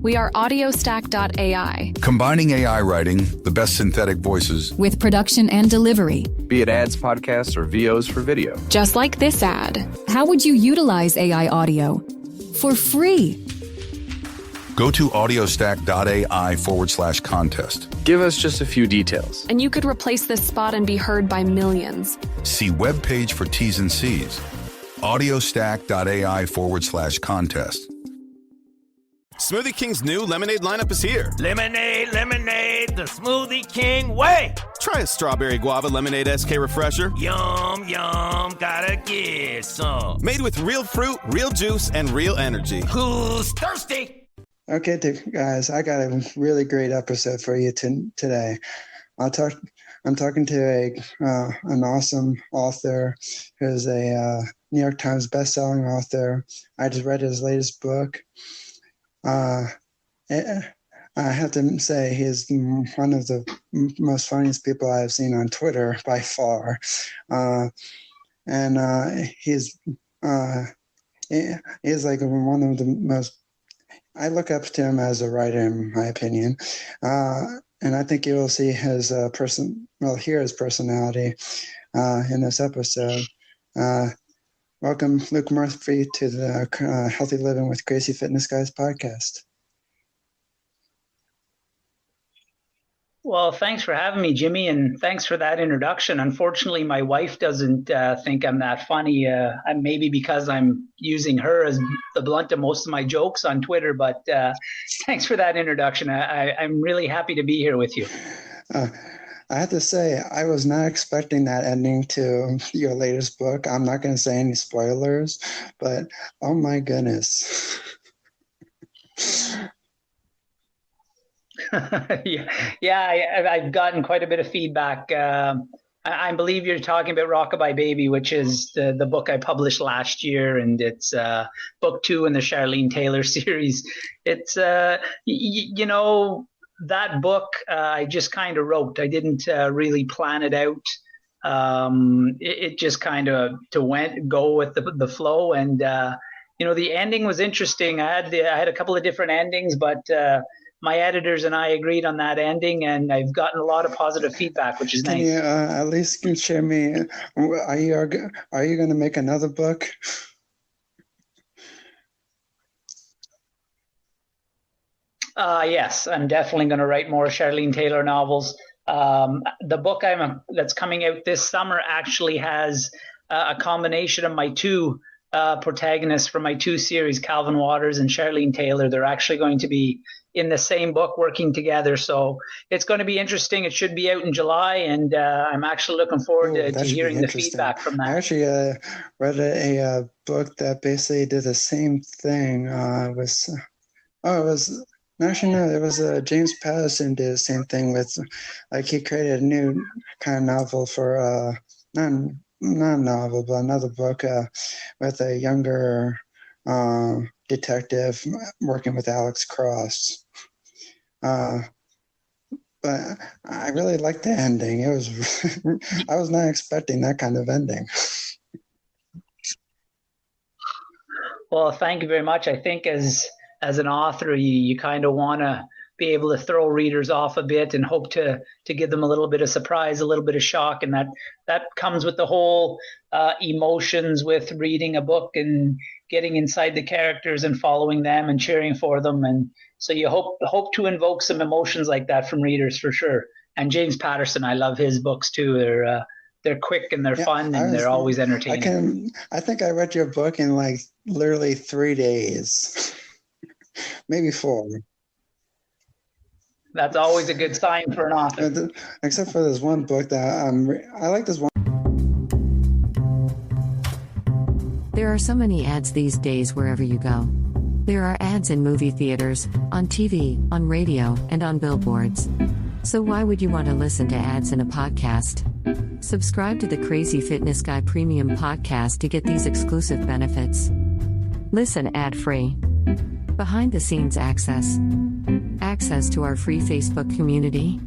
We are audiostack.ai. Combining AI writing, the best synthetic voices, with production and delivery. Be it ads, podcasts, or VOs for video. Just like this ad. How would you utilize AI audio? For free. Go to audiostack.ai/contest. Give us just a few details. And you could replace this spot and be heard by millions. See webpage for T's and C's. audiostack.ai/contest. Smoothie King's new lemonade lineup is here. Lemonade, lemonade, the Smoothie King way. Try a strawberry guava lemonade SK refresher. Yum, yum, gotta get some. Made with real fruit, real juice, and real energy. Who's thirsty? Okay, guys, I got a really great episode for you today. I'm talking to an awesome author who's a New York Times bestselling author. I just read his latest book. I have to say he's one of the most funniest people I've seen on Twitter by far. He's like one of the most, I look up to him as a writer in my opinion. And I think you will see his hear his personality in this episode. Welcome, Luke Murphy, to the Healthy Living with Crazy Fitness Guys podcast. Well, thanks for having me, Jimmy, and thanks for that introduction. Unfortunately, my wife doesn't think I'm that funny, maybe because I'm using her as the blunt of most of my jokes on Twitter, but thanks for that introduction. I'm really happy to be here with you. I have to say, I was not expecting that ending to your latest book. I'm not going to say any spoilers, but oh my goodness. I've gotten quite a bit of feedback. I believe you're talking about Rockabye Baby, which is the book I published last year, and it's book 2 in the Charlene Taylor series. It's, that book I just kind of wrote. I didn't really plan it out. It just kind of go with the flow, and the ending was interesting. I had a couple of different endings, but my editors and I agreed on that ending, and I've gotten a lot of positive feedback, which is nice. Can you at least share me? Are you going to make another book? Yes, I'm definitely going to write more Charlene Taylor novels. The book that's coming out this summer actually has a combination of my two protagonists from my 2 series, Calvin Waters and Charlene Taylor. They're actually going to be in the same book working together. So it's going to be interesting. It should be out in July, and I'm actually looking forward to hearing the feedback from that. I actually read a book that basically did the same thing. It was James Patterson did the same thing with, he created a new kind of novel for, not a novel, but another book with a younger detective working with Alex Cross. But I really liked the ending. It was, I was not expecting that kind of ending. Well, thank you very much. I think as an author, you kind of want to be able to throw readers off a bit and hope to give them a little bit of surprise, a little bit of shock. And that comes with the whole emotions with reading a book and getting inside the characters and following them and cheering for them. And so you hope to invoke some emotions like that from readers for sure. And James Patterson, I love his books too. They're quick and they're fun and they're always entertaining. I think I read your book in like literally 3 days. Maybe 4. That's always a good sign for an author. Except for this one book that I like this one. There are so many ads these days wherever you go. There are ads in movie theaters, on TV, on radio, and on billboards. So why would you want to listen to ads in a podcast? Subscribe to the Crazy Fitness Guy Premium podcast to get these exclusive benefits. Listen ad-free. Behind-the-scenes access to our free Facebook community,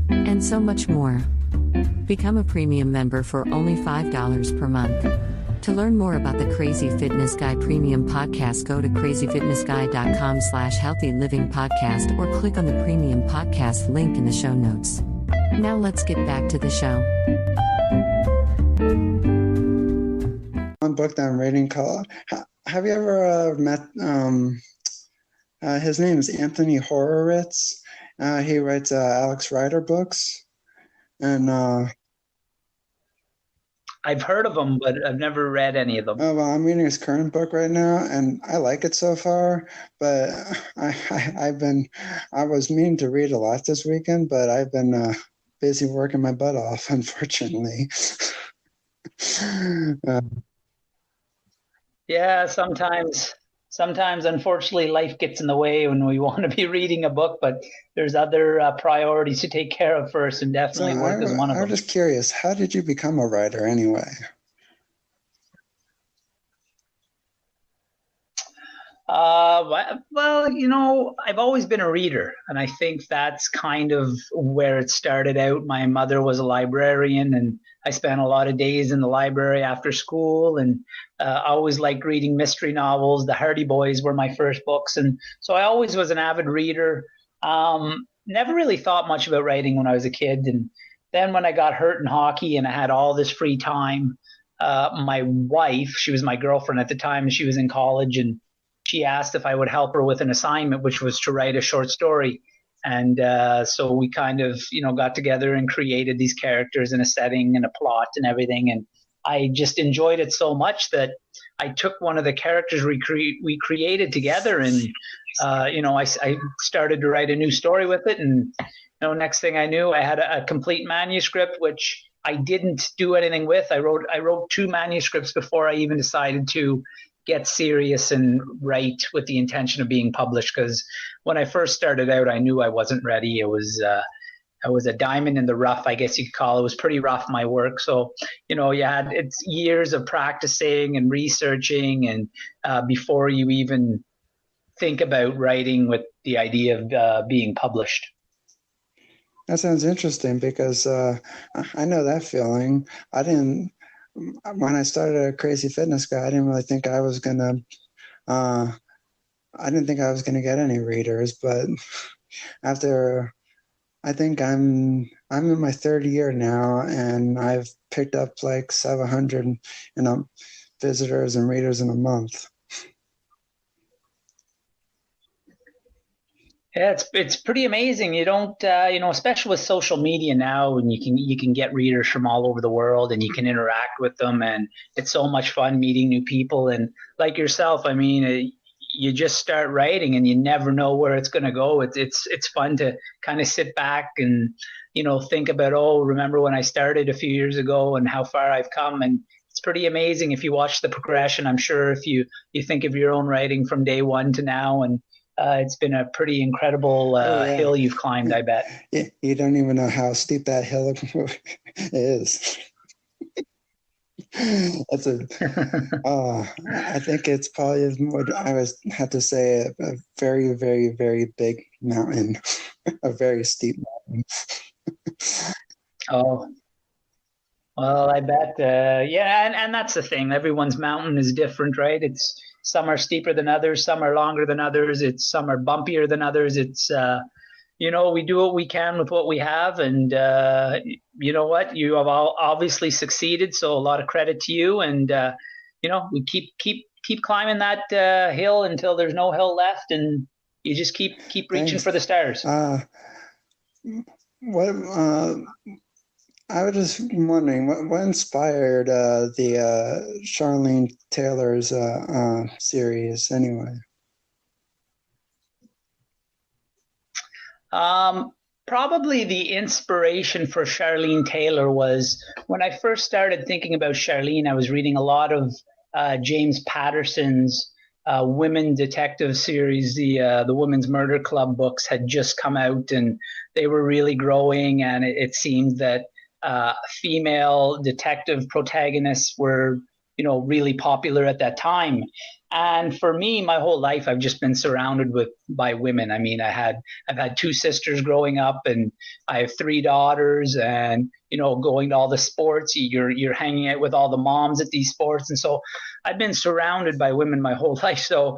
and so much more. Become a premium member for only $5 per month. To learn more about the Crazy Fitness Guy Premium Podcast, go to crazyfitnessguy.com/healthy living podcast or click on the Premium Podcast link in the show notes. Now let's get back to the show. One book that I'm reading called, have you ever met, his name is Anthony Horowitz. He writes Alex Rider books. And I've heard of them, but I've never read any of them. oh, well, I'm reading his current book right now, and I like it so far. But I was meaning to read a lot this weekend, but I've been busy working my butt off, unfortunately. Yeah, sometimes unfortunately life gets in the way when we want to be reading a book, but there's other priorities to take care of first, and definitely work is one of them. I'm just curious, how did you become a writer anyway? Well, I've always been a reader, and I think that's kind of where it started out. My mother was a librarian, and I spent a lot of days in the library after school, and I always liked reading mystery novels. The Hardy Boys were my first books, and so I always was an avid reader. Never really thought much about writing when I was a kid, and then when I got hurt in hockey and I had all this free time, my wife, she was my girlfriend at the time, and she was in college, and she asked if I would help her with an assignment, which was to write a short story. And so we kind of, got together and created these characters and a setting and a plot and everything. And I just enjoyed it so much that I took one of the characters we created together, and I started to write a new story with it. And next thing I knew, I had a complete manuscript, which I didn't do anything with. I wrote 2 manuscripts before I even decided to get serious and write with the intention of being published, because when I first started out, I knew I wasn't ready. I was a diamond in the rough, I guess you could call it. It was pretty rough, my work. So, it's years of practicing and researching, and before you even think about writing with the idea of being published. That sounds interesting, because I know that feeling. When I started Crazy Fitness Guy, I didn't really think I was gonna get any readers, but after, I think I'm in my 3rd year now, and I've picked up like 700 visitors and readers in a month. Yeah, it's pretty amazing. You don't, especially with social media now, and you can get readers from all over the world, and you can interact with them, and it's so much fun meeting new people. And like yourself, I mean, you just start writing, and you never know where it's going to go. It's fun to kind of sit back and think about, remember when I started a few years ago and how far I've come. And it's pretty amazing if you watch the progression. I'm sure if you think of your own writing from day one to now, and it's been a pretty incredible hill you've climbed, I bet. You don't even know how steep that hill is. I think it's probably what I have to say, a very, very, very big mountain, a very steep mountain. Oh, well, I bet. And that's the thing. Everyone's mountain is different, right? Some are steeper than others, some are longer than others, some are bumpier than others. It's, we do what we can with what we have, and you know what? You have obviously succeeded, so a lot of credit to you. And we keep climbing that hill until there's no hill left, and you just keep reaching Thanks. for the stars. I was just wondering, what inspired the Charlene Taylor's series anyway? Probably the inspiration for Charlene Taylor was when I first started thinking about Charlene. I was reading a lot of James Patterson's women detective series. The Women's Murder Club books had just come out, and they were really growing, and it seemed that female detective protagonists were, really popular at that time. And for me, my whole life, I've just been surrounded by women. I mean, I've had two sisters growing up, and I have three daughters, and going to all the sports, you're hanging out with all the moms at these sports, and so I've been surrounded by women my whole life. So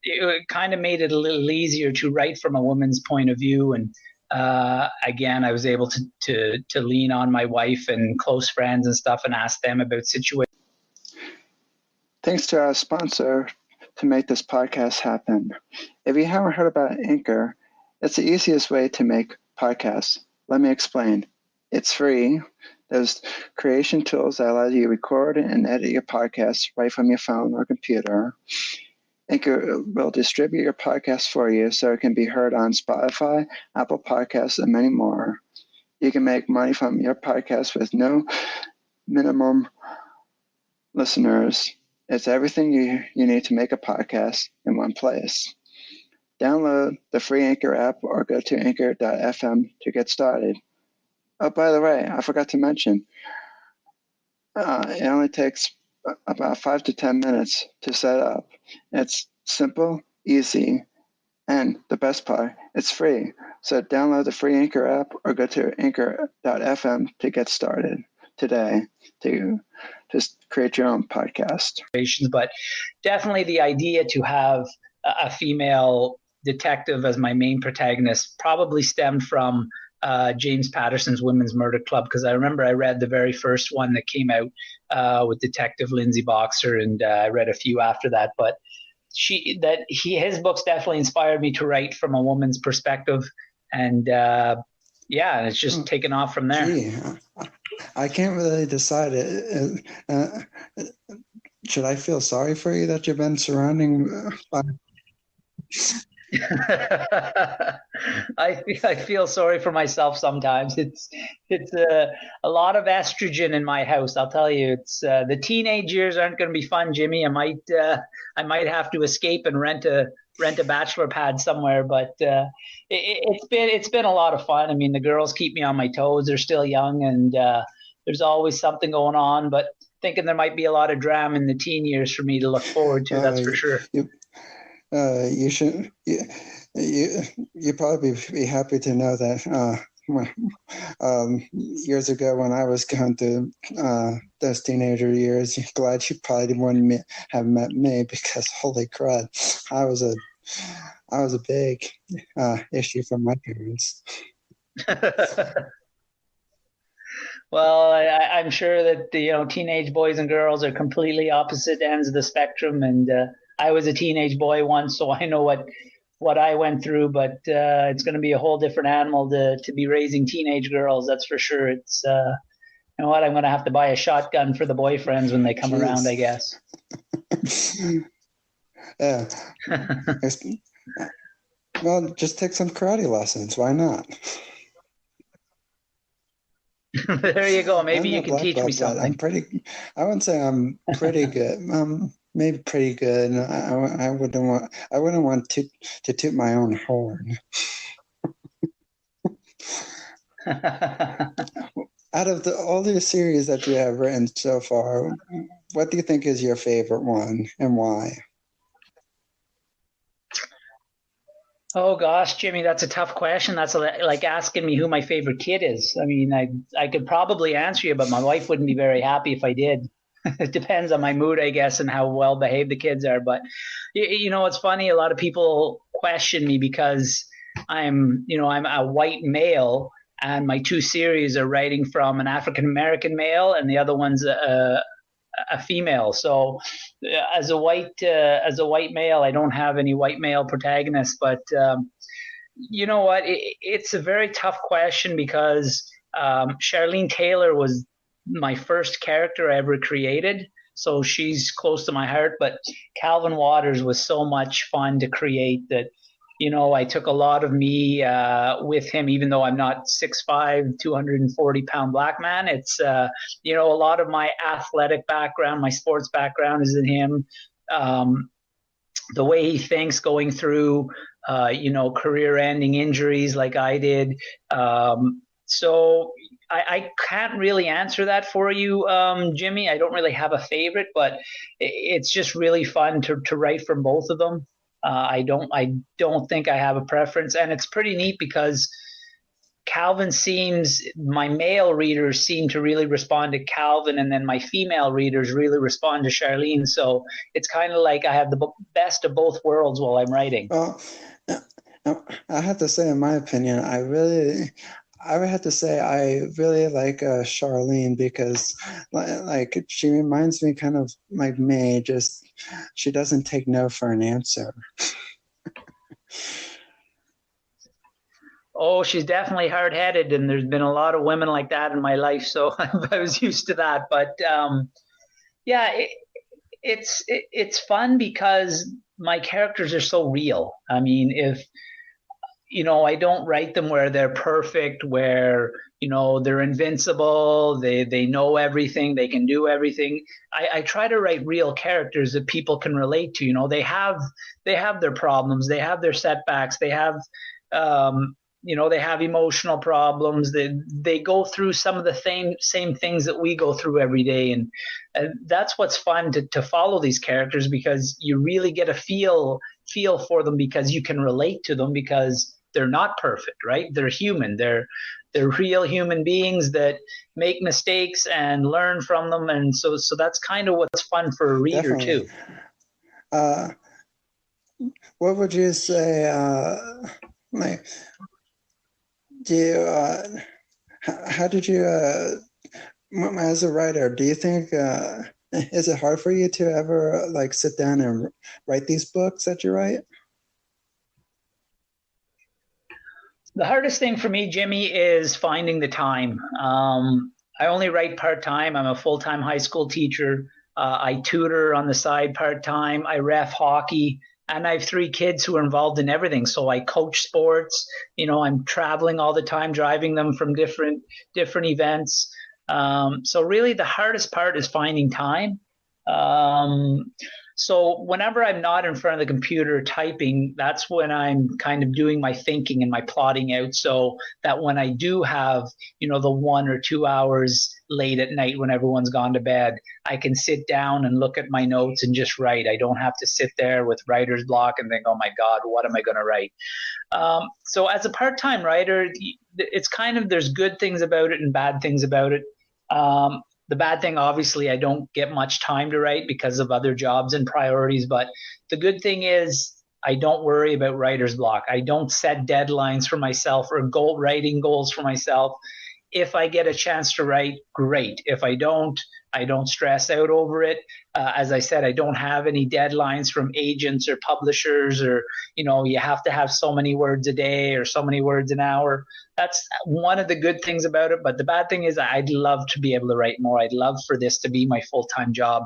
it kind of made it a little easier to write from a woman's point of view. And again, I was able to lean on my wife and close friends and stuff and ask them about situations. Thanks to our sponsor to make this podcast happen. If you haven't heard about Anchor, it's the easiest way to make podcasts. Let me explain. It's free. There's creation tools that allow you to record and edit your podcast right from your phone or computer. Anchor will distribute your podcast for you so it can be heard on Spotify, Apple Podcasts, and many more. You can make money from your podcast with no minimum listeners. It's everything you need to make a podcast in one place. Download the free Anchor app or go to anchor.fm to get started. Oh, by the way, I forgot to mention, it only takes about 5 to 10 minutes to set up. It's simple, easy, and the best part, it's free. So download the free Anchor app or go to anchor.fm to get started today to just create your own podcast. But definitely the idea to have a female detective as my main protagonist probably stemmed from James Patterson's Women's Murder Club, because I remember I read the very first one that came out with Detective Lindsay Boxer, and I read a few after that. But his books definitely inspired me to write from a woman's perspective, and it's just taken off from there. Gee, I can't really decide. Should I feel sorry for you that you've been surrounding by... I feel sorry for myself sometimes. It's a lot of estrogen in my house. I'll tell you, it's the teenage years aren't going to be fun, Jimmy. I might have to escape and rent a bachelor pad somewhere, but it's been a lot of fun. I mean, the girls keep me on my toes. They're still young, and there's always something going on. But thinking there might be a lot of drama in the teen years for me to look forward to. That's for sure. You should. You probably be happy to know that years ago when I was going through those teenager years, you're glad you probably wouldn't have met me, because holy crud, I was a big issue for my parents. Well, I'm sure that teenage boys and girls are completely opposite ends of the spectrum, and I was a teenage boy once, so I know what I went through. But it's going to be a whole different animal to be raising teenage girls. That's for sure. It's you know what? I'm going to have to buy a shotgun for the boyfriends when they come around, I guess. Yeah. Well, just take some karate lessons. Why not? There you go. Maybe you can teach me something. I wouldn't say I'm pretty good. Maybe pretty good. I wouldn't want to toot my own horn. Out of all the series that you have written so far, what do you think is your favorite one, and why? Oh gosh, Jimmy, that's a tough question. That's like asking me who my favorite kid is. I mean, I could probably answer you, but my wife wouldn't be very happy if I did. It depends on my mood, I guess, and how well behaved the kids are. But it's funny. A lot of people question me because I'm a white male, and my two series are writing from an African American male, and the other one's a female. So as a white male, I don't have any white male protagonists. But you know what? It's a very tough question because Charlene Taylor was my first character I ever created, so she's close to my heart. But Calvin Waters was so much fun to create that, I took a lot of me with him, even though I'm not 6'5", 240-pound black man. It's, a lot of my athletic background, my sports background is in him. The way he thinks going through, career-ending injuries like I did. So I can't really answer that for you, Jimmy. I don't really have a favorite, but it's just really fun to write from both of them. I don't think I have a preference, and it's pretty neat because my male readers seem to really respond to Calvin, and then my female readers really respond to Charlene. So it's kind of like I have the best of both worlds while I'm writing. Well, I have to say, in my opinion, I would have to say I really like Charlene because, like, she reminds me kind of like May. Just she doesn't take no for an answer. Oh, she's definitely hard-headed, and there's been a lot of women like that in my life, so I was used to that. But yeah, it's fun because my characters are so real. I mean, if I don't write them where they're perfect, where they're invincible, they know everything, they can do everything. I try to write real characters that people can relate to. They have their problems, they have their setbacks, they have they have emotional problems. They go through some of the same things that we go through every day, and that's what's fun to follow these characters, because you really get a feel for them, because you can relate to them, because they're not perfect, right? They're human. They're real human beings that make mistakes and learn from them, and so that's kind of what's fun for a reader. Definitely. Too. What would you say? How did you, as a writer, do you think, is it hard for you to ever sit down and write these books that you write? The hardest thing for me, Jimmy, is finding the time. I only write part-time. I'm a full-time high school teacher. I tutor on the side part-time. I ref hockey. And I have 3 kids who are involved in everything. So I coach sports. I'm traveling all the time, driving them from different events. So really the hardest part is finding time. So whenever I'm not in front of the computer typing, that's when I'm kind of doing my thinking and my plotting out, so that when I do have, the 1 or 2 hours late at night when everyone's gone to bed, I can sit down and look at my notes and just write. I don't have to sit there with writer's block and think, oh my God, what am I going to write? So as a part-time writer, it's kind of, there's good things about it and bad things about it. The bad thing, obviously, I don't get much time to write because of other jobs and priorities. But the good thing is I don't worry about writer's block. I don't set deadlines for myself or writing goals for myself. If I get a chance to write, great. If I don't stress out over it. As I said, I don't have any deadlines from agents or publishers, or, you have to have so many words a day or so many words an hour. That's one of the good things about it. But the bad thing is I'd love to be able to write more. I'd love for this to be my full-time job,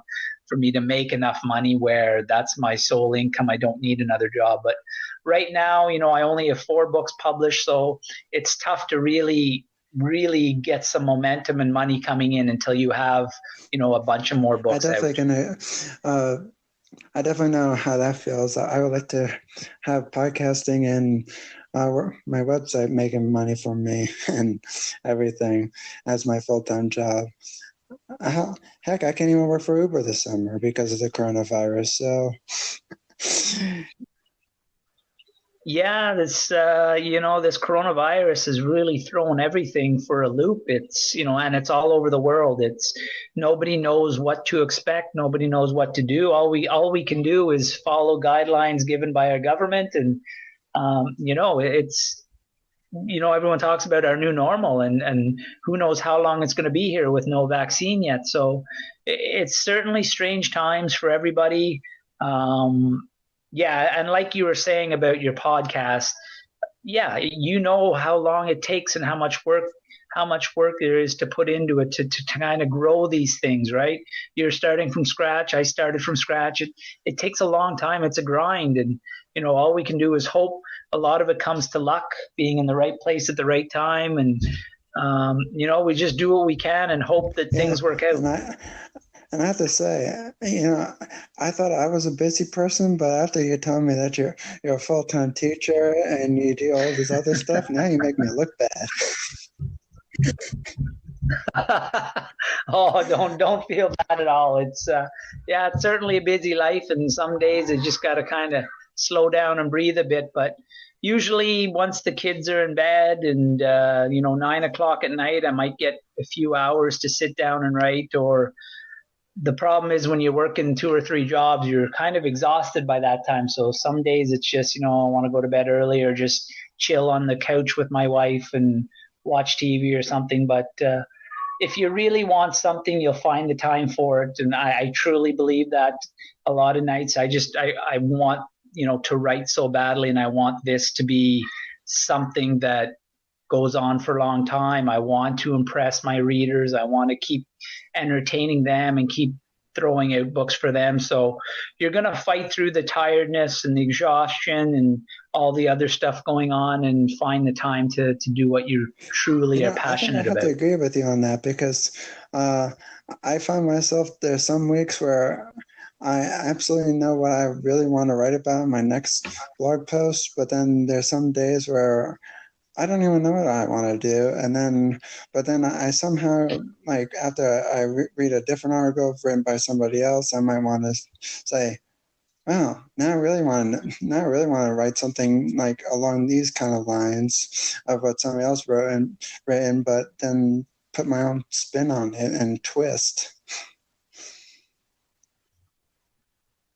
for me to make enough money where that's my sole income. I don't need another job. But right now, I only have 4 books published, so it's tough to really get some momentum and money coming in until you have, a bunch of more books I definitely know how that feels. I would like to have podcasting and my website making money for me and everything as my full-time job. Heck, I can't even work for Uber this summer because of the coronavirus. So yeah, this coronavirus has really thrown everything for a loop. It's, and it's all over the world. It's, nobody knows what to expect. Nobody knows what to do. All we can do is follow guidelines given by our government. And, it's, everyone talks about our new normal, and who knows how long it's going to be here with no vaccine yet. So it's certainly strange times for everybody. Yeah, and like you were saying about your podcast, yeah, how long it takes and how much work there is to put into it to kind of grow these things, right? You're starting from scratch. I started from scratch. It takes a long time. It's a grind, and all we can do is hope. A lot of it comes to luck, being in the right place at the right time, and we just do what we can and hope that things work out. And I have to say, I thought I was a busy person, but after you told me that you're a full-time teacher and you do all this other stuff, now you make me look bad. Oh, don't feel bad at all. It's it's certainly a busy life, and some days you just got to kind of slow down and breathe a bit. But usually, once the kids are in bed and 9 o'clock at night, I might get a few hours to sit down and write. Or the problem is when you're working 2 or 3 jobs, you're kind of exhausted by that time. So some days it's just I want to go to bed early or just chill on the couch with my wife and watch TV or something. But if you really want something, you'll find the time for it. And I truly believe that a lot of nights I want, to write so badly, and I want this to be something that goes on for a long time. I want to impress my readers. I want to keep entertaining them and keep throwing out books for them. So you're going to fight through the tiredness and the exhaustion and all the other stuff going on and find the time to do what you truly are passionate about. I have to agree with you on that, because I find myself, there's some weeks where I absolutely know what I really want to write about in my next blog post, but then there's some days where I don't even know what I want to do. But then I somehow, like, after I read a different article written by somebody else, I might want to say, wow, now I really want to write something like along these kind of lines of what somebody else written, but then put my own spin on it and twist.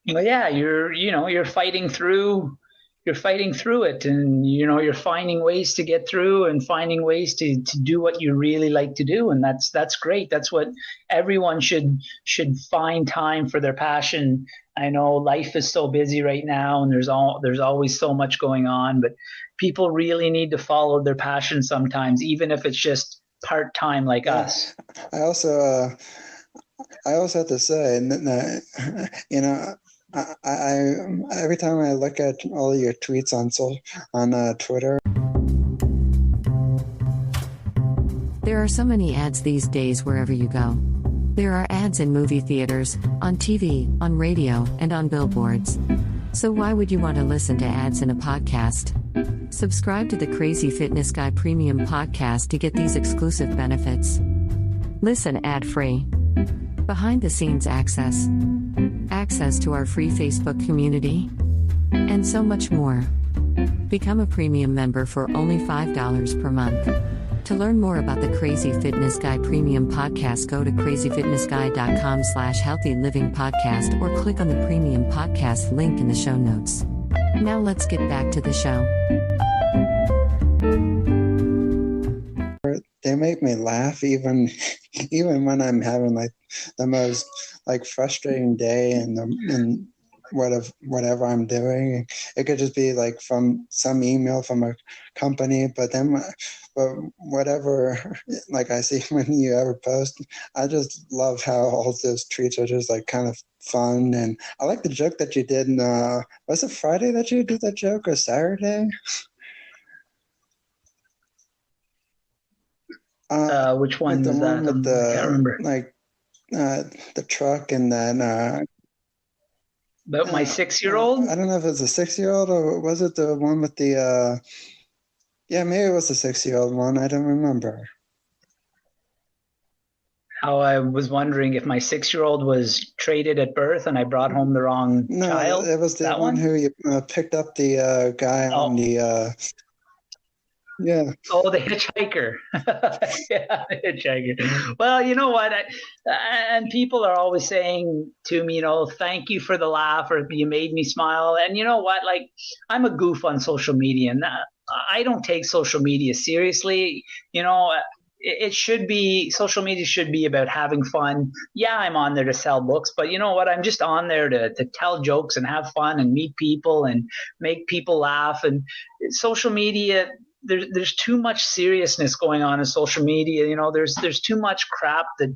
Well, yeah, you're fighting through it, and you're finding ways to get through and finding ways to do what you really like to do, and that's great. That's what everyone should find time for their passion. I know life is so busy right now, and there's always so much going on, but people really need to follow their passion sometimes, even if it's just part-time like us. I also have to say, I every time I look at all of your tweets on Twitter. There are so many ads these days wherever you go. There are ads in movie theaters, on TV, on radio, and on billboards. So why would you want to listen to ads in a podcast? Subscribe to the Crazy Fitness Guy Premium Podcast to get these exclusive benefits. Listen ad-free. Behind-the-scenes access to our free Facebook community, and so much more. Become a premium member for only $5 per month. To learn more about the Crazy Fitness Guy Premium Podcast, go to crazyfitnessguy.com/healthylivingpodcast or click on the premium podcast link in the show notes. Now let's get back to the show. They make me laugh even when I'm having like the most like frustrating day and whatever I'm doing. It could just be like from some email from a company, but whatever like I see when you ever post, I just love how all those tweets are just like kind of fun. And I like the joke that you did. Was it Friday that you did that joke, or Saturday? Which one was that? One with I can't remember. The truck and then about my 6-year-old? I don't know if it's a 6-year-old or was it the one with the maybe it was the 6-year-old one. I don't remember. How I was wondering if my 6-year-old was traded at birth and I brought home the wrong child. No, it was the one who you picked up the guy on the yeah. Oh, the hitchhiker. Yeah, the hitchhiker. Well, you know what? And people are always saying to me, thank you for the laugh, or you made me smile. And you know what? Like, I'm a goof on social media, and I don't take social media seriously. Social media should be about having fun. Yeah, I'm on there to sell books, but you know what? I'm just on there to tell jokes and have fun and meet people and make people laugh. And social media, there's too much seriousness going on in social media. There's too much crap, the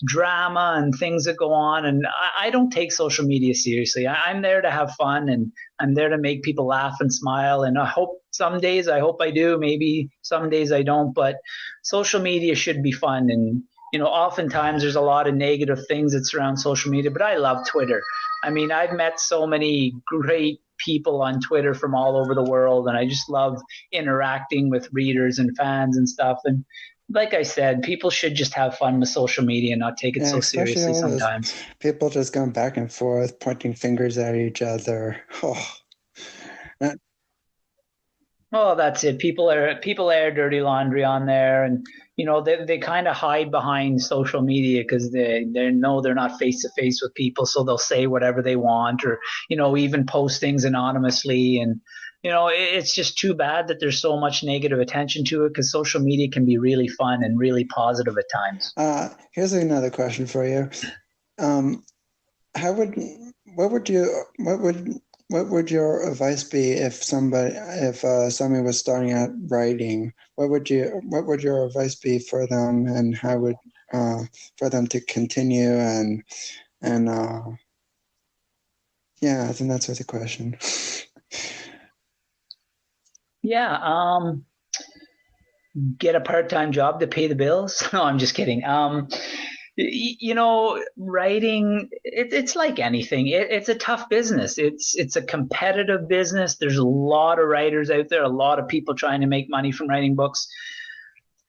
drama and things that go on. And I don't take social media seriously. I'm there to have fun, and I'm there to make people laugh and smile. And I hope I do. Maybe some days I don't, but social media should be fun. And, oftentimes there's a lot of negative things that surround social media, but I love Twitter. I mean, I've met so many great people on Twitter from all over the world, and I just love interacting with readers and fans and stuff. And like I said, people should just have fun with social media and not take it so especially seriously all those sometimes. people just going back and forth, pointing fingers at each other. Oh, Oh, that's it. People air dirty laundry on there, and they kind of hide behind social media because they know they're not face to face with people, so they'll say whatever they want, or even post things anonymously. And it's just too bad that there's so much negative attention to it, because social media can be really fun and really positive at times. Here's another question for you. What would your advice be if somebody was starting out writing? What would your advice be for them, and how would for them to continue and I think that's the question. Yeah, get a part-time job to pay the bills. No, I'm just kidding. Writing, it's like anything. It's a tough business. It's a competitive business. There's a lot of writers out there, a lot of people trying to make money from writing books,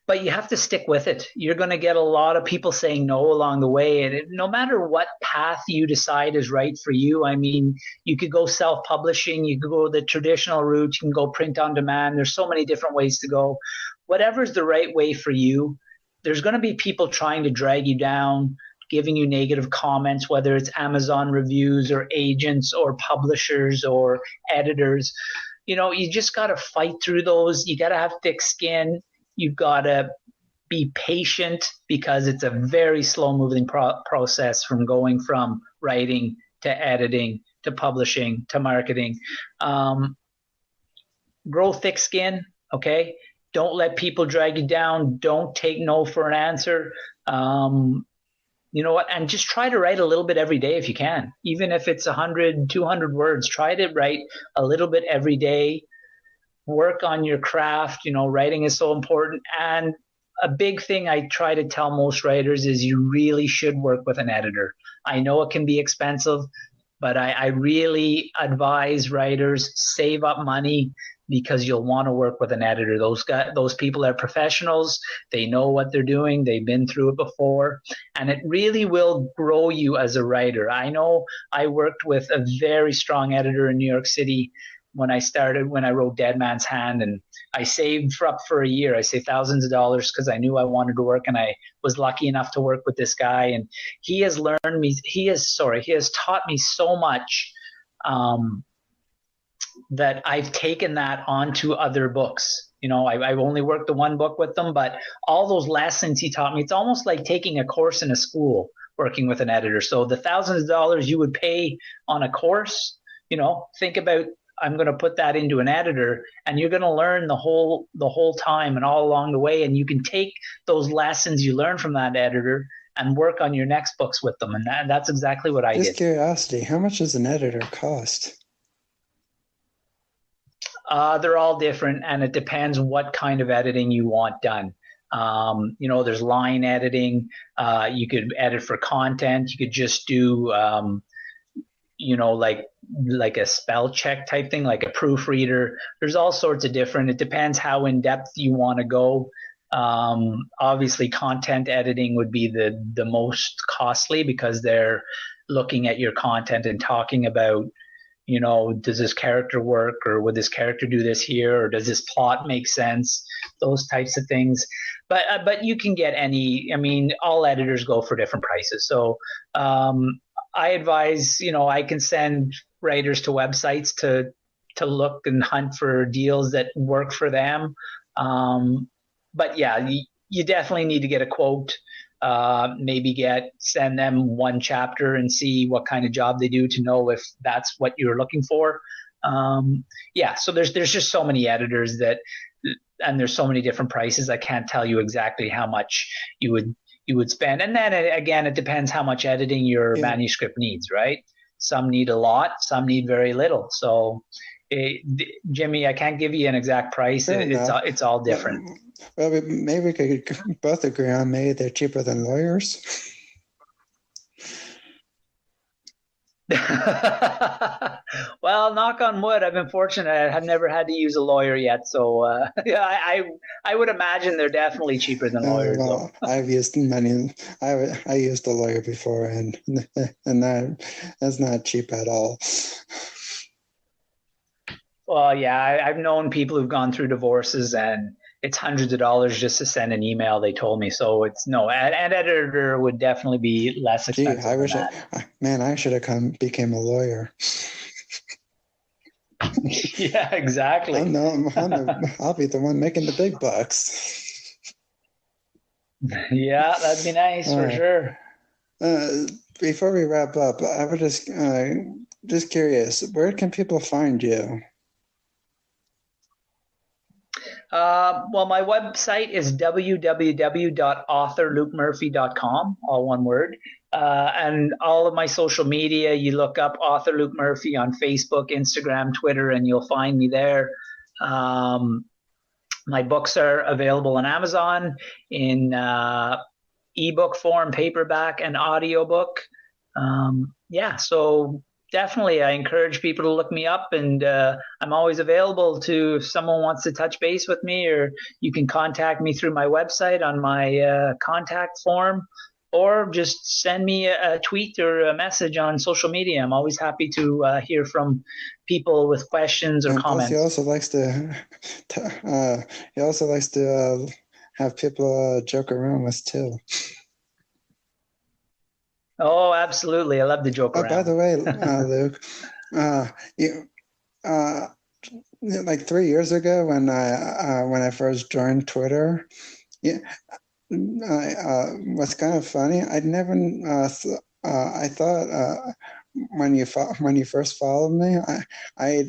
but you have to stick with it. You're going to get a lot of people saying no along the way. And no matter what path you decide is right for you, I mean, you could go self-publishing, you could go the traditional route, you can go print on demand. There's so many different ways to go. Whatever's the right way for you, there's going to be people trying to drag you down, giving you negative comments, whether it's Amazon reviews or agents or publishers or editors. You just got to fight through those. You got to have thick skin. You've got to be patient, because it's a very slow moving process from going from writing to editing to publishing to marketing. Grow thick skin. Okay. Don't let people drag you down. Don't take no for an answer. You know what? And just try to write a little bit every day if you can. Even if it's 100, 200 words, try to write a little bit every day. Work on your craft. Writing is so important. And a big thing I try to tell most writers is you really should work with an editor. I know it can be expensive, but I really advise writers save up money, because you'll want to work with an editor. Those people are professionals. They know what they're doing. They've been through it before, and it really will grow you as a writer. I know I worked with a very strong editor in New York City when I wrote Dead Man's Hand, and I saved up for a year. I saved thousands of dollars because I knew I wanted to work, and I was lucky enough to work with this guy. And he has taught me so much, that I've taken that onto other books. I've only worked the one book with them, but all those lessons he taught me, it's almost like taking a course in a school working with an editor. So the thousands of dollars you would pay on a course, think about, I'm going to put that into an editor, and you're going to learn the whole time and all along the way. And you can take those lessons you learn from that editor and work on your next books with them. And that's exactly what I did. Just curiosity, how much does an editor cost? They're all different, and it depends what kind of editing you want done. There's line editing. You could edit for content. You could just do, like a spell check type thing, like a proofreader. There's all sorts of different. It depends how in depth you want to go. Obviously, content editing would be the most costly, because they're looking at your content and talking about, does this character work, or would this character do this here, or does this plot make sense? Those types of things. But you can get all editors go for different prices. So I advise, I can send writers to websites to look and hunt for deals that work for them. But yeah, you definitely need to get a quote. Maybe send them one chapter and see what kind of job they do to know if that's what you're looking for. So there's just so many editors and there's so many different prices. I can't tell you exactly how much you would spend. And then again, it depends how much editing your manuscript needs, right? Some need a lot, some need very little. So Jimmy, I can't give you an exact price. It's all different. Well, maybe we could both agree on maybe they're cheaper than lawyers. Well, knock on wood. I've been fortunate. I have never had to use a lawyer yet, so yeah, I would imagine they're definitely cheaper than lawyers. Well, I've used many. I used a lawyer before, and that's not cheap at all. Well, yeah, I've known people who've gone through divorces, and it's hundreds of dollars just to send an email. They told me, so it's no. An editor would definitely be less Gee, expensive. I wish I should have became a lawyer. Yeah, exactly. I'll be the one making the big bucks. Yeah, that'd be nice for sure. Before we wrap up, I was just curious, where can people find you? Well, my website is www.authorlukemurphy.com, all one word. And all of my social media, you look up Author Luke Murphy on Facebook, Instagram, Twitter, and you'll find me there. My books are available on Amazon in ebook form, paperback, and audiobook. So definitely I encourage people to look me up, and I'm always available to if someone wants to touch base with me, or you can contact me through my website on my contact form, or just send me a tweet or a message on social media. I'm always happy to hear from people with questions or comments. He also likes to have people joke around with too. Oh, absolutely! I love to joke around. By the way, Luke, like 3 years ago when I first joined Twitter, what's kind of funny, I'd never I thought when you first followed me, I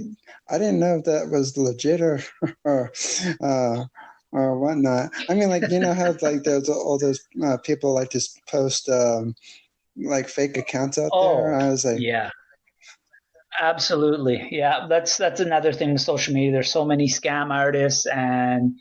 didn't know if that was legit or whatnot. I mean, like, you know how like there's all those people like to post like fake accounts out there. I was like, yeah, absolutely. Yeah, that's another thing with social media. There's so many scam artists and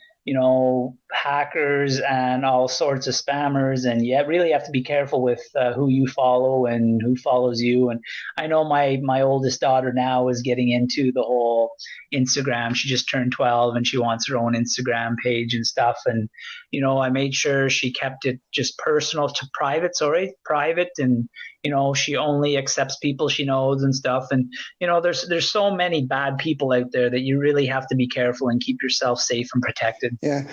hackers and all sorts of spammers, and you really have to be careful with who you follow and who follows you. And I know my oldest daughter now is getting into the whole Instagram. She just turned 12 and she wants her own Instagram page and stuff. And I made sure she kept it just private, and she only accepts people she knows and stuff. And there's so many bad people out there that you really have to be careful and keep yourself safe and protected. Yeah,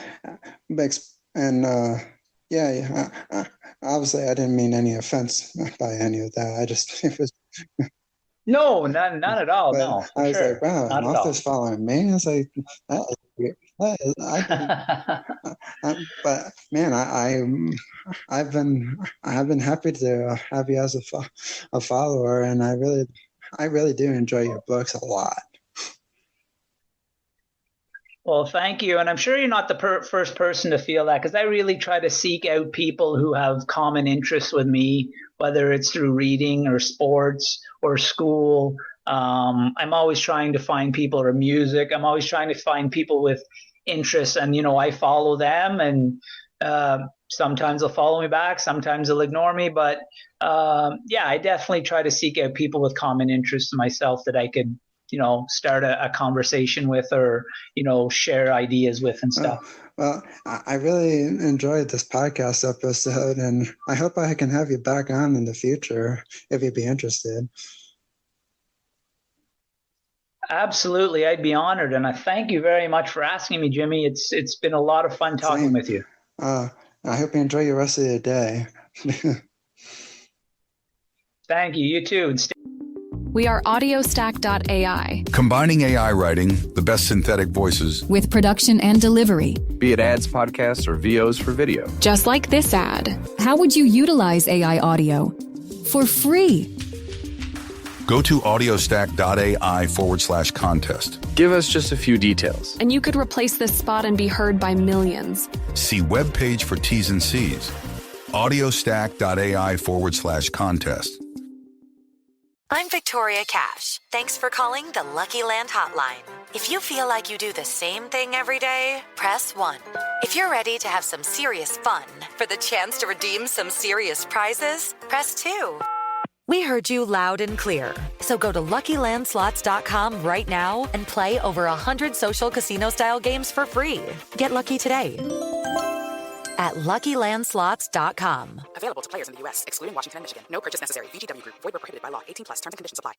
and obviously I didn't mean any offense by any of that. I just it was no, none at all. No, I was sure. like, wow, an author's following me. I was like, that is weird. But man, I've been happy to have you as a follower, and I really do enjoy your books a lot. Well, thank you. And I'm sure you're not the first person to feel that, because I really try to seek out people who have common interests with me, whether it's through reading or sports or school. I'm always trying to find people, or music. I'm always trying to find people with interests, and, I follow them, and sometimes they'll follow me back. Sometimes they'll ignore me. But I definitely try to seek out people with common interests myself that I could start a conversation with, or, share ideas with and stuff. Well, I really enjoyed this podcast episode, and I hope I can have you back on in the future if you'd be interested. Absolutely. I'd be honored. And I thank you very much for asking me, Jimmy. It's been a lot of fun talking with you. I hope you enjoy the rest of your day. Thank you. You too. We are audiostack.ai. Combining AI writing, the best synthetic voices, with production and delivery. Be it ads, podcasts, or VOs for video. Just like this ad. How would you utilize AI audio? For free. Go to audiostack.ai/contest. Give us just a few details. And you could replace this spot and be heard by millions. See webpage for T's and C's. audiostack.ai/contest. I'm Victoria Cash. Thanks for calling the Lucky Land Hotline. If you feel like you do the same thing every day, press 1. If you're ready to have some serious fun for the chance to redeem some serious prizes, press 2. We heard you loud and clear. So go to LuckyLandSlots.com right now and play over 100 social casino-style games for free. Get lucky today at LuckyLandSlots.com. Available to players in the U.S., excluding Washington and Michigan. No purchase necessary. VGW Group. Void where prohibited by law. 18+. Terms and conditions apply.